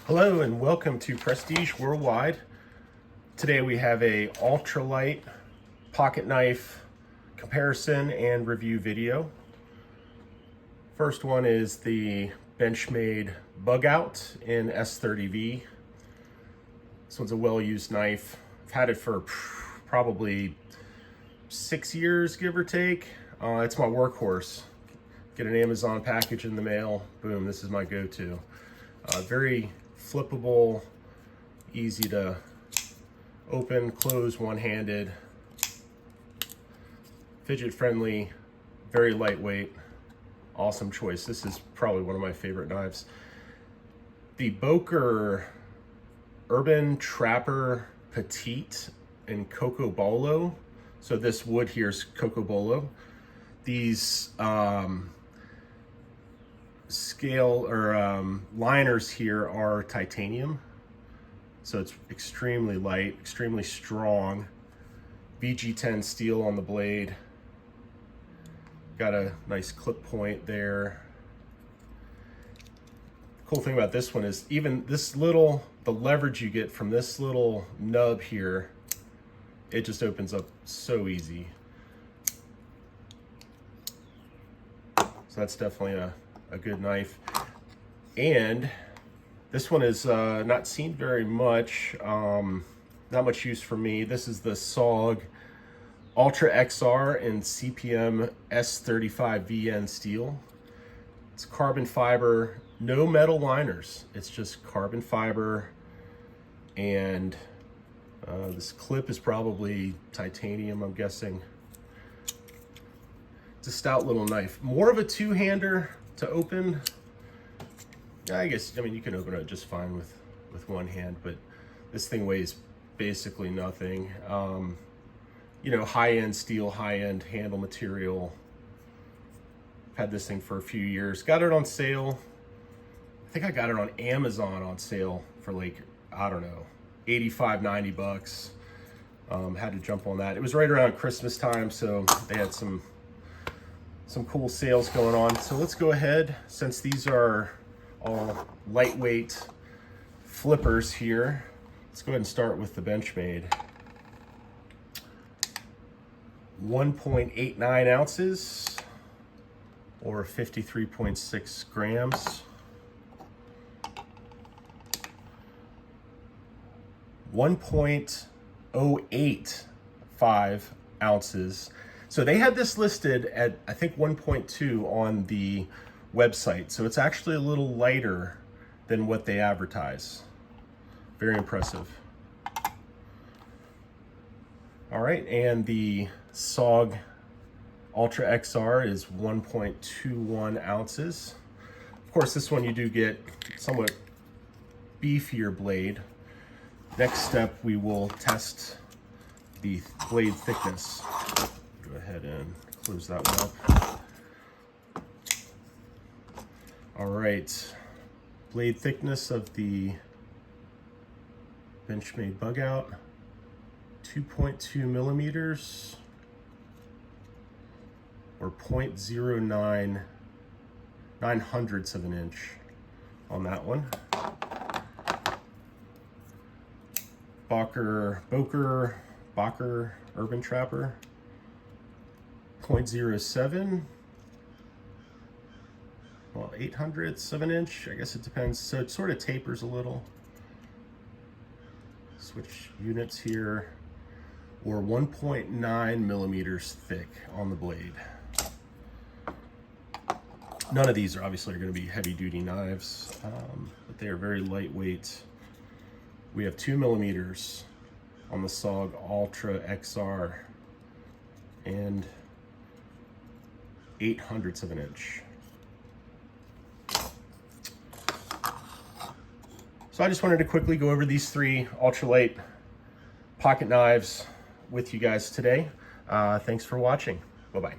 Hello and welcome to Prestige Worldwide. Today we have a ultralight pocket knife comparison and review video. First one is the Benchmade Bugout in S30V. This one's a well-used knife. I've had it for probably 6 years, give or take. It's my workhorse. Get an Amazon package in the mail, boom, this is my go-to. Very flippable, easy to open, close one-handed, fidget friendly, very lightweight, awesome choice. This is probably one of my favorite knives. The Boker Urban Trapper Petite in Coco Bolo. So this wood here is Coco Bolo. These scale or liners here are titanium, so it's extremely light, extremely strong. VG10 steel on the blade, got a nice clip point there. Cool thing about this one is even this little, the leverage you get from this little nub here, it just opens up so easy. So that's definitely a good knife. And this one is not seen very much, not much use for me. This is the SOG Ultra XR in CPM S35VN steel. It's carbon fiber, no metal liners. It's just carbon fiber, and this clip is probably titanium, I'm guessing. It's a stout little knife. More of a two-hander to open. I guess, I mean, you can open it just fine with one hand, but this thing weighs basically nothing. You know, high-end steel, high-end handle material. Had this thing for a few years. Got it on sale. I think I got it on Amazon on sale for like, I don't know, 85, 90 bucks. Had to jump on that. It was right around Christmas time, so they had some cool sales going on. So let's go ahead, since these are all lightweight flippers here, let's go ahead and start with the Benchmade. 1.89 ounces or 53.6 grams. 1.085 ounces. So they had this listed at, I think, 1.2 on the website. So it's actually a little lighter than what they advertise. Very impressive. All right, and the SOG Ultra XR is 1.21 ounces. Of course, this one you do get somewhat beefier blade. Next step, we will test the blade thickness. Go ahead and close that one up. All right, blade thickness of the Benchmade Bugout, 2.2 millimeters or 0.09 9/100ths of an inch on that one. Boker Urban Trapper, 0.07, well, 0.08 of an inch, I guess it depends. So it sort of tapers a little. Switch units here, or 1.9 millimeters thick on the blade. None of these are obviously going to be heavy duty knives, but they are very lightweight. We have 2 millimeters on the SOG Ultra XR and 0.08 of an inch. So I just wanted to quickly go over these three ultralight pocket knives with you guys today. Thanks for watching. Bye-bye.